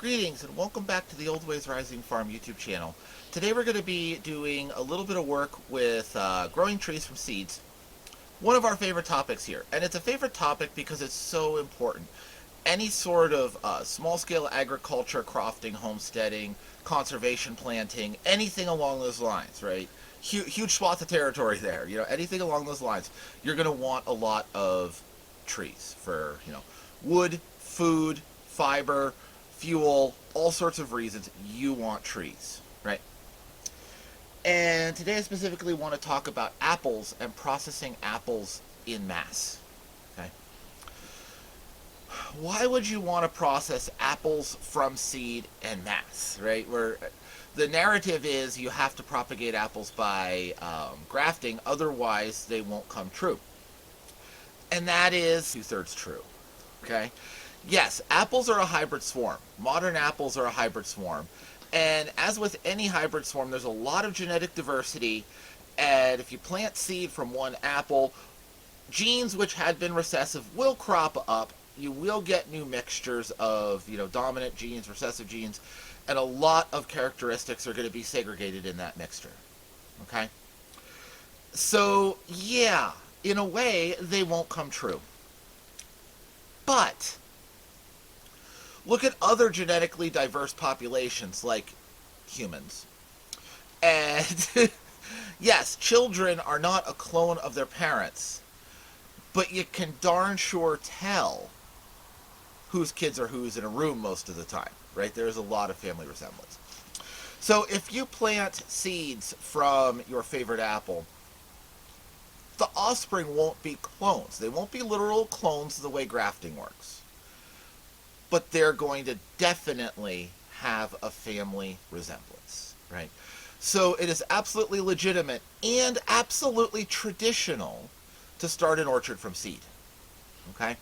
Greetings and welcome back to the Old Ways Rising Farm YouTube channel. Today we're going to be doing a little bit of work with growing trees from seeds. One of our favorite topics here, and it's a favorite topic because it's so important. Any sort of small-scale agriculture, crofting, homesteading, conservation planting, anything along those lines, right? Huge swath of territory there. Anything along those lines, you're going to want a lot of trees for, wood, food, fiber, fuel, all sorts of reasons you want trees, right? And today I specifically want to talk about apples and processing apples in mass, okay? Why would you want to process apples from seed en masse, right? Where the narrative is you have to propagate apples by grafting, otherwise they won't come true. And that is 2/3 true, okay? Yes, apples are a hybrid swarm. Modern apples are a hybrid swarm. And as with any hybrid swarm, there's a lot of genetic diversity. And if you plant seed from one apple, genes which had been recessive will crop up. You will get new mixtures of, dominant genes, recessive genes, and a lot of characteristics are going to be segregated in that mixture. Okay? So, yeah, in a way, they won't come true. But look at other genetically diverse populations like humans. And yes, children are not a clone of their parents, but you can darn sure tell whose kids are whose in a room most of the time, right? There's a lot of family resemblance. So if you plant seeds from your favorite apple, the offspring won't be clones. They won't be literal clones the way grafting works. But they're going to definitely have a family resemblance, right? So it is absolutely legitimate and absolutely traditional to start an orchard from seed, okay?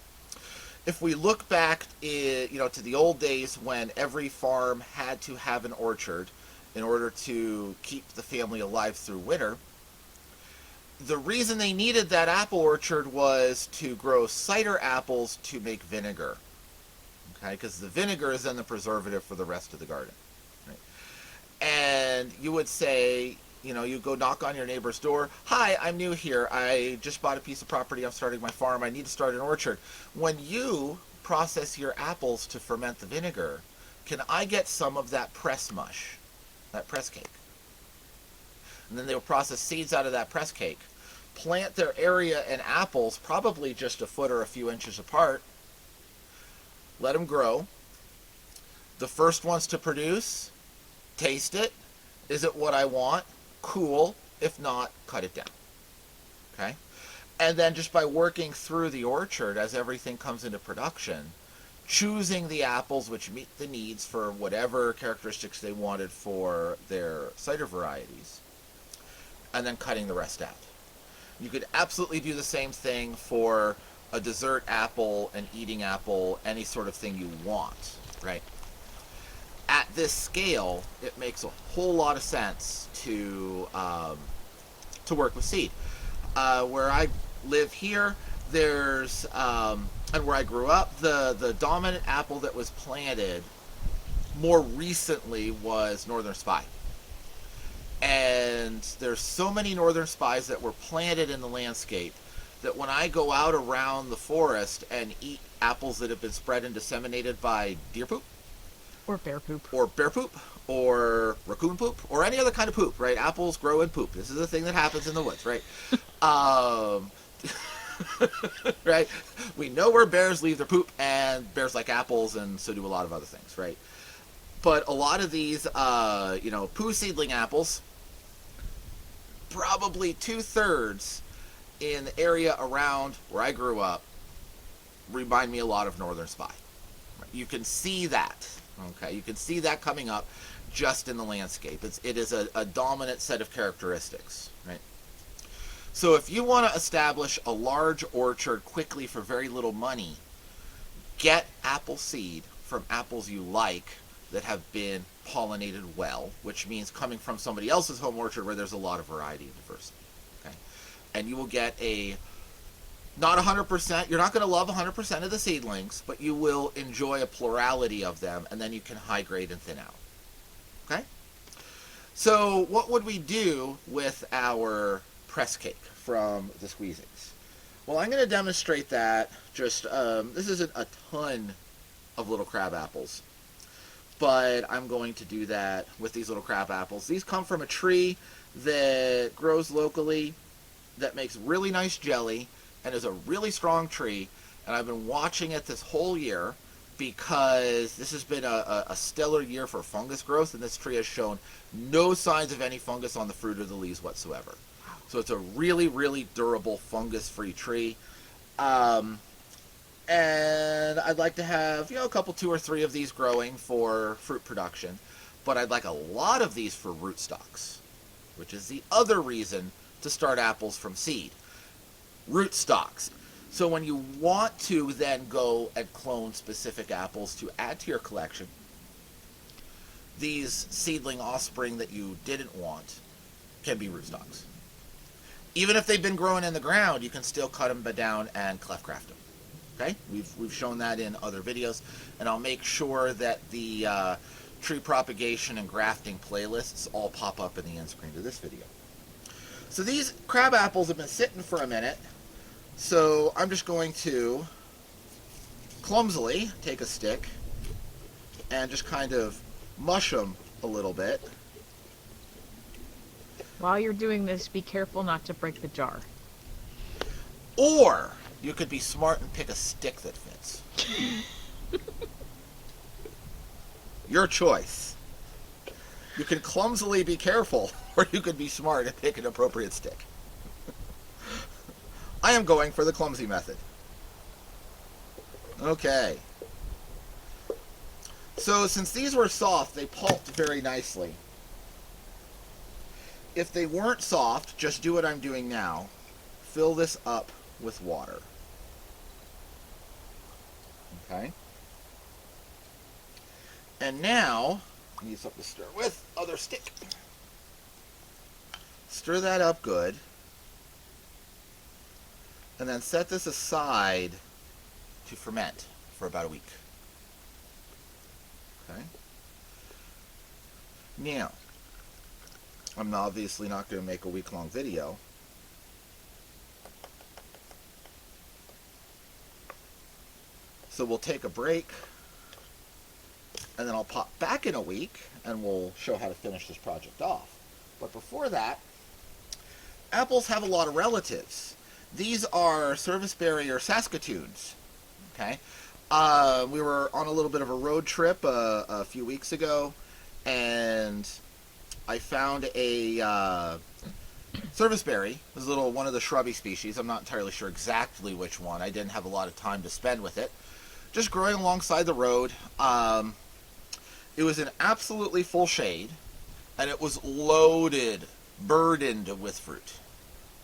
If we look back, to the old days when every farm had to have an orchard in order to keep the family alive through winter, the reason they needed that apple orchard was to grow cider apples to make vinegar. Okay, because the vinegar is then the preservative for the rest of the garden. Right? And you would say, you go knock on your neighbor's door. Hi, I'm new here. I just bought a piece of property. I'm starting my farm. I need to start an orchard. When you process your apples to ferment the vinegar, can I get some of that press mush, that press cake? And then they will process seeds out of that press cake, plant their area in apples, probably just a foot or a few inches apart, let them grow. The first ones to produce, taste it. Is it what I want? Cool. If not, cut it down. Okay? And then just by working through the orchard as everything comes into production, choosing the apples which meet the needs for whatever characteristics they wanted for their cider varieties, and then cutting the rest out. You could absolutely do the same thing for a dessert apple, an eating apple, any sort of thing you want, right? At this scale, it makes a whole lot of sense to work with seed. Where I live here, there's and where I grew up, the dominant apple that was planted more recently was Northern Spy. And there's so many Northern Spies that were planted in the landscape that when I go out around the forest and eat apples that have been spread and disseminated by deer poop, or bear poop, or raccoon poop, or any other kind of poop, right? Apples grow in poop. This is a thing that happens in the woods, right? Right? We know where bears leave their poop, and bears like apples, and so do a lot of other things, right? But a lot of these, poo seedling apples, probably 2/3 in the area around where I grew up, remind me a lot of Northern Spy. You can see that, okay? You can see that coming up just in the landscape. It is a dominant set of characteristics, right? So if you want to establish a large orchard quickly for very little money, get apple seed from apples you like that have been pollinated well, which means coming from somebody else's home orchard where there's a lot of variety and diversity, okay? And you will get a Not 100%. You're not going to love 100% of the seedlings, but you will enjoy a plurality of them, and then you can high grade and thin out. Okay? So what would we do with our press cake from the squeezings? Well, I'm going to demonstrate that. Just this isn't a ton of little crab apples, but I'm going to do that with these little crab apples. These come from a tree that grows locally that makes really nice jelly and is a really strong tree, and I've been watching it this whole year because this has been a stellar year for fungus growth, and this tree has shown no signs of any fungus on the fruit or the leaves whatsoever. So it's a really, really durable fungus-free tree. And I'd like to have, a couple, 2 or 3 of these growing for fruit production, but I'd like a lot of these for rootstocks, which is the other reason to start apples from seed. Rootstocks. So when you want to then go and clone specific apples to add to your collection, these seedling offspring that you didn't want can be rootstocks. Even if they've been growing in the ground, you can still cut them down and cleft graft them. Okay? We've shown that in other videos, and I'll make sure that the tree propagation and grafting playlists all pop up in the end screen to this video. So these crab apples have been sitting for a minute, so I'm just going to clumsily take a stick and just kind of mush them a little bit. While you're doing this, be careful not to break the jar. Or you could be smart and pick a stick that fits. Your choice. You can clumsily be careful, or you could be smart and pick an appropriate stick. I am going for the clumsy method. Okay. So since these were soft, they pulped very nicely. If they weren't soft, just do what I'm doing now. Fill this up with water. Okay? And now, I need something to stir with. Other stick. Stir that up good. And then set this aside to ferment for about a week. Okay? Now, I'm obviously not going to make a week-long video. So we'll take a break, and then I'll pop back in a week, and we'll show how to finish this project off. But before that, apples have a lot of relatives. These are serviceberry or saskatoons. Okay? We were on a little bit of a road trip a few weeks ago, and I found a serviceberry. It was one of the shrubby species. I'm not entirely sure exactly which one. I didn't have a lot of time to spend with it. Just growing alongside the road. It was in absolutely full shade, and it was loaded, burdened with fruit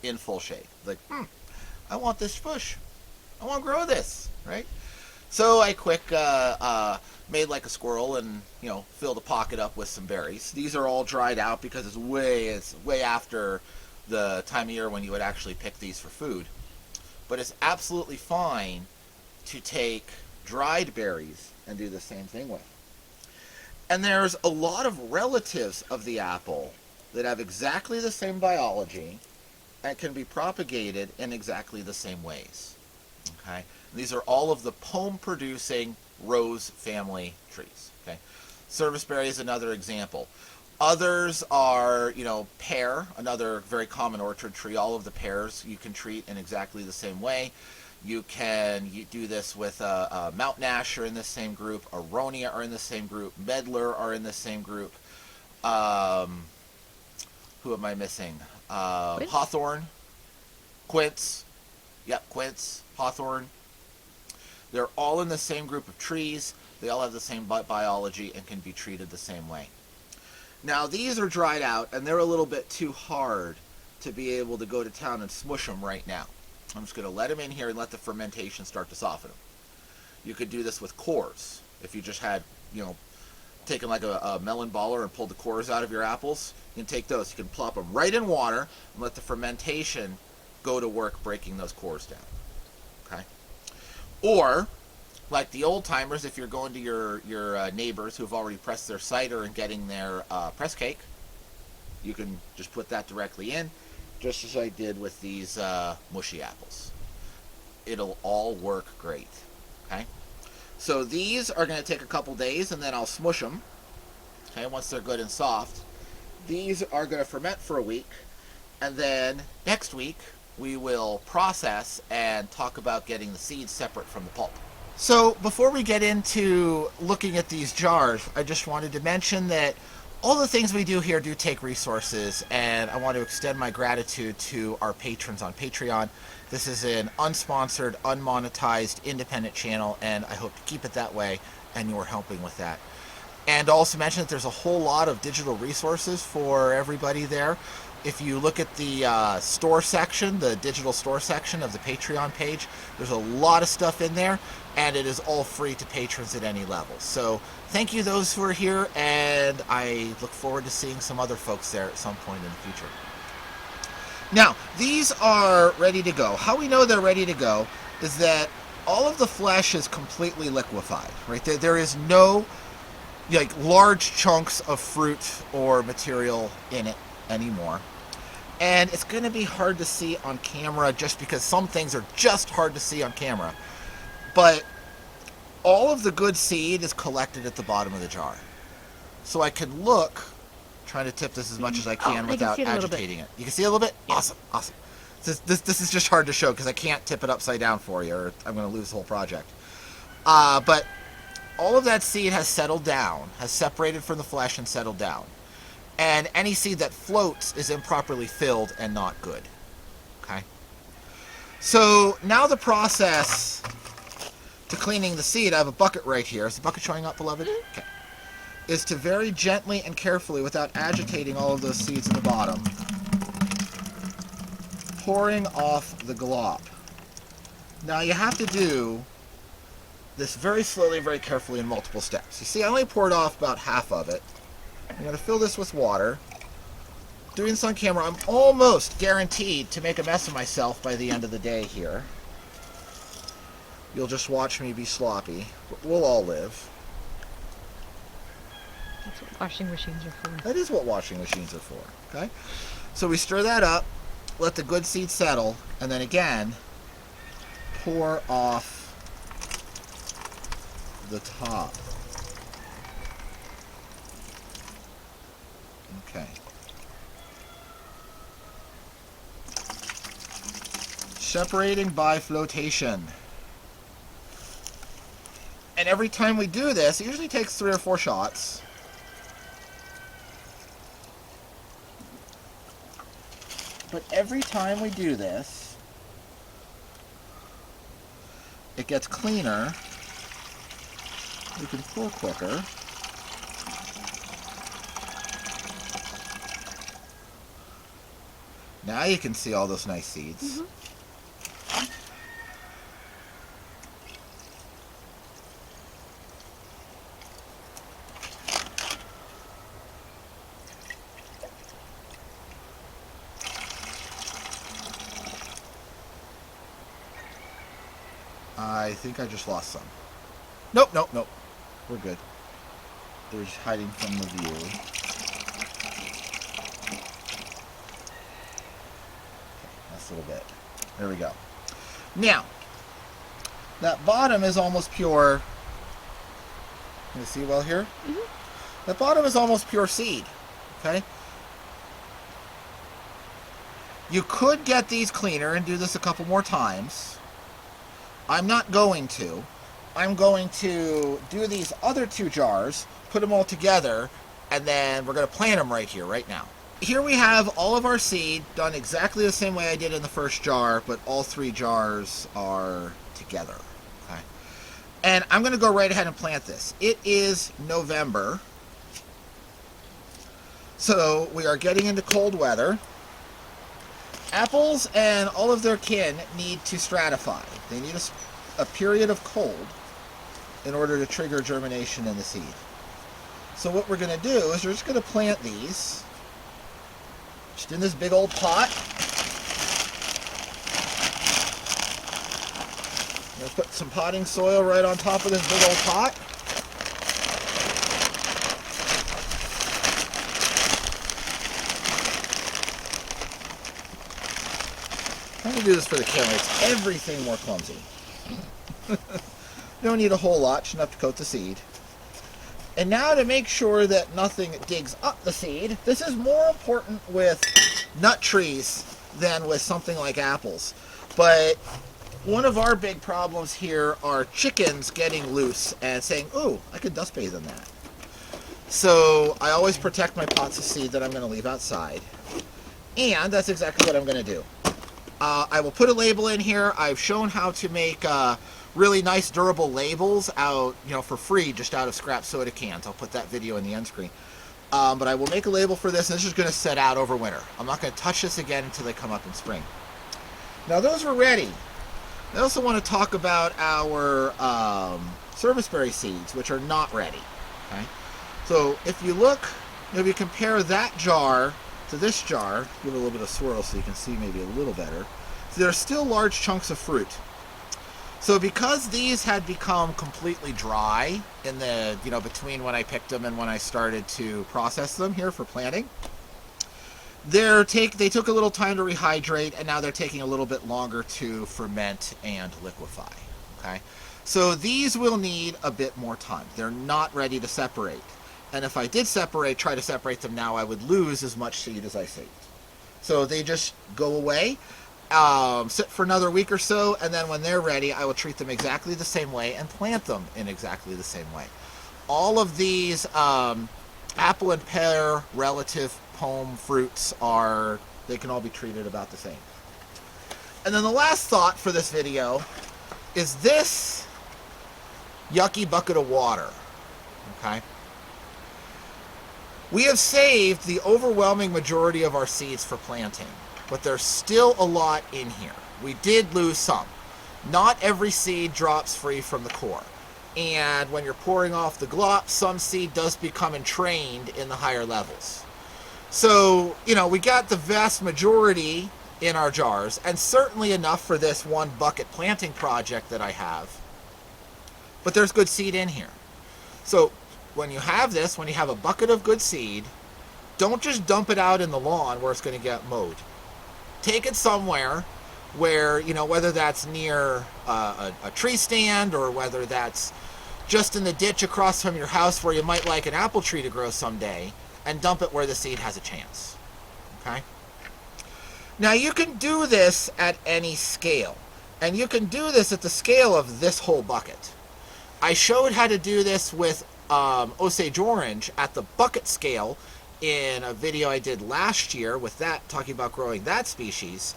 in full shade. Like, I want this bush. I want to grow this, right? So I quick made like a squirrel and, filled a pocket up with some berries. These are all dried out because it's way after the time of year when you would actually pick these for food. But it's absolutely fine to take dried berries and do the same thing with. And there's a lot of relatives of the apple that have exactly the same biology and can be propagated in exactly the same ways. Okay? These are all of the pome-producing rose family trees. Okay? Serviceberry is another example. Others are, pear, another very common orchard tree. All of the pears you can treat in exactly the same way. You do this with mountain ash are in the same group. Aronia are in the same group. Medlar are in the same group. Who am I missing? Hawthorn. Quince. Yep, quince. Hawthorn. They're all in the same group of trees. They all have the same biology and can be treated the same way. Now, these are dried out, and they're a little bit too hard to be able to go to town and smush them right now. I'm just going to let them in here and let the fermentation start to soften them. You could do this with cores. If you just had, taken like a melon baller and pulled the cores out of your apples, you can take those. You can plop them right in water and let the fermentation go to work breaking those cores down. Or, like the old timers, if you're going to your neighbors who have already pressed their cider and getting their press cake, you can just put that directly in, just as I did with these mushy apples. It'll all work great. Okay? So these are going to take a couple days, and then I'll smush them. Okay, once they're good and soft. These are going to ferment for a week, and then next week we will process and talk about getting the seeds separate from the pulp. So before we get into looking at these jars, I just wanted to mention that all the things we do here do take resources, and I want to extend my gratitude to our patrons on Patreon. This is an unsponsored, unmonetized, independent channel, and I hope to keep it that way, and you're helping with that. And also mention that there's a whole lot of digital resources for everybody there. If you look at the store section, the digital store section of the Patreon page, there's a lot of stuff in there, and it is all free to patrons at any level. So thank you those who are here, and I look forward to seeing some other folks there at some point in the future. Now, these are ready to go. How we know they're ready to go is that all of the flesh is completely liquefied, right? There is no large chunks of fruit or material in it anymore. And it's going to be hard to see on camera just because some things are just hard to see on camera. But all of the good seed is collected at the bottom of the jar. So I can look, trying to tip this as much as I can without agitating it. You can see a little bit? Yeah. Awesome. This is just hard to show because I can't tip it upside down for you, or I'm going to lose the whole project. But all of that seed has settled down, has separated from the flesh and settled down. And any seed that floats is improperly filled and not good. Okay? So now the process to cleaning the seed, I have a bucket right here. Is the bucket showing up, beloved? Okay. Is to very gently and carefully, without agitating all of those seeds in the bottom, pouring off the glop. Now you have to do this very slowly, very carefully in multiple steps. You see, I only poured off about half of it. I'm going to fill this with water. Doing this on camera, I'm almost guaranteed to make a mess of myself by the end of the day here. You'll just watch me be sloppy. But we'll all live. That's what washing machines are for. That is what washing machines are for. Okay? So we stir that up, let the good seed settle, and then again, pour off the top. Okay. Separating by flotation. And every time we do this, it usually takes 3 or 4 shots. But every time we do this, it gets cleaner. We can pour quicker. Now you can see all those nice seeds. Mm-hmm. I think I just lost some. Nope. We're good. They're just hiding from the view. That's a little bit. There we go. Now, that bottom is almost pure. Can you see well here? Mm-hmm. That bottom is almost pure seed. Okay? You could get these cleaner and do this a couple more times. I'm not going to. I'm going to do these other 2 jars, put them all together, and then we're going to plant them right here, right now. Here we have all of our seed done exactly the same way I did in the first jar, but all 3 jars are together. Okay. And I'm going to go right ahead and plant this. It is November, so we are getting into cold weather. Apples and all of their kin need to stratify. They need a period of cold in order to trigger germination in the seed. So what we're going to do is we're just going to plant these just in this big old pot. I'm going to put some potting soil right on top of this big old pot. I'm going to do this for the camera. It's everything more clumsy. You don't need a whole lot, just enough to coat the seed. And now to make sure that nothing digs up the seed, this is more important with nut trees than with something like apples. But one of our big problems here are chickens getting loose and saying, ooh, I could dust bathe in that. So I always protect my pots of seed that I'm going to leave outside. And that's exactly what I'm going to do. I will put a label in here. I've shown how to make really nice durable labels out, for free, just out of scrap soda cans. I'll put that video in the end screen. But I will make a label for this, and this is going to set out over winter. I'm not going to touch this again until they come up in spring. Now those are ready. I also want to talk about our serviceberry seeds, which are not ready. Okay. So if you look, if you compare that jar to this jar, give it a little bit of swirl so you can see maybe a little better. So there are still large chunks of fruit. So because these had become completely dry in the, between when I picked them and when I started to process them here for planting, they took a little time to rehydrate, and now they're taking a little bit longer to ferment and liquefy. Okay, so these will need a bit more time. They're not ready to separate. And if I did try to separate them now, I would lose as much seed as I saved. So they just go away, sit for another week or so, and then when they're ready, I will treat them exactly the same way and plant them in exactly the same way. All of these apple and pear relative pome fruits they can all be treated about the same. And then the last thought for this video is this yucky bucket of water. Okay? We have saved the overwhelming majority of our seeds for planting, but there's still a lot in here. We did lose some. Not every seed drops free from the core. And when you're pouring off the glop, some seed does become entrained in the higher levels. So, we got the vast majority in our jars, and certainly enough for this one bucket planting project that I have. But there's good seed in here. So, when you have a bucket of good seed, don't just dump it out in the lawn where it's going to get mowed. Take it somewhere where, whether that's near a tree stand or whether that's just in the ditch across from your house where you might like an apple tree to grow someday, and dump it where the seed has a chance. Okay? Now you can do this at any scale, and you can do this at the scale of this whole bucket. I showed how to do this with Osage orange at the bucket scale in a video I did last year with that, talking about growing that species,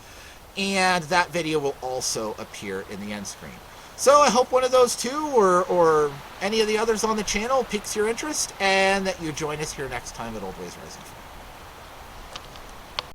and that video will also appear in the end screen. So I hope one of those two or any of the others on the channel piques your interest, and that you join us here next time at Old Ways Rising.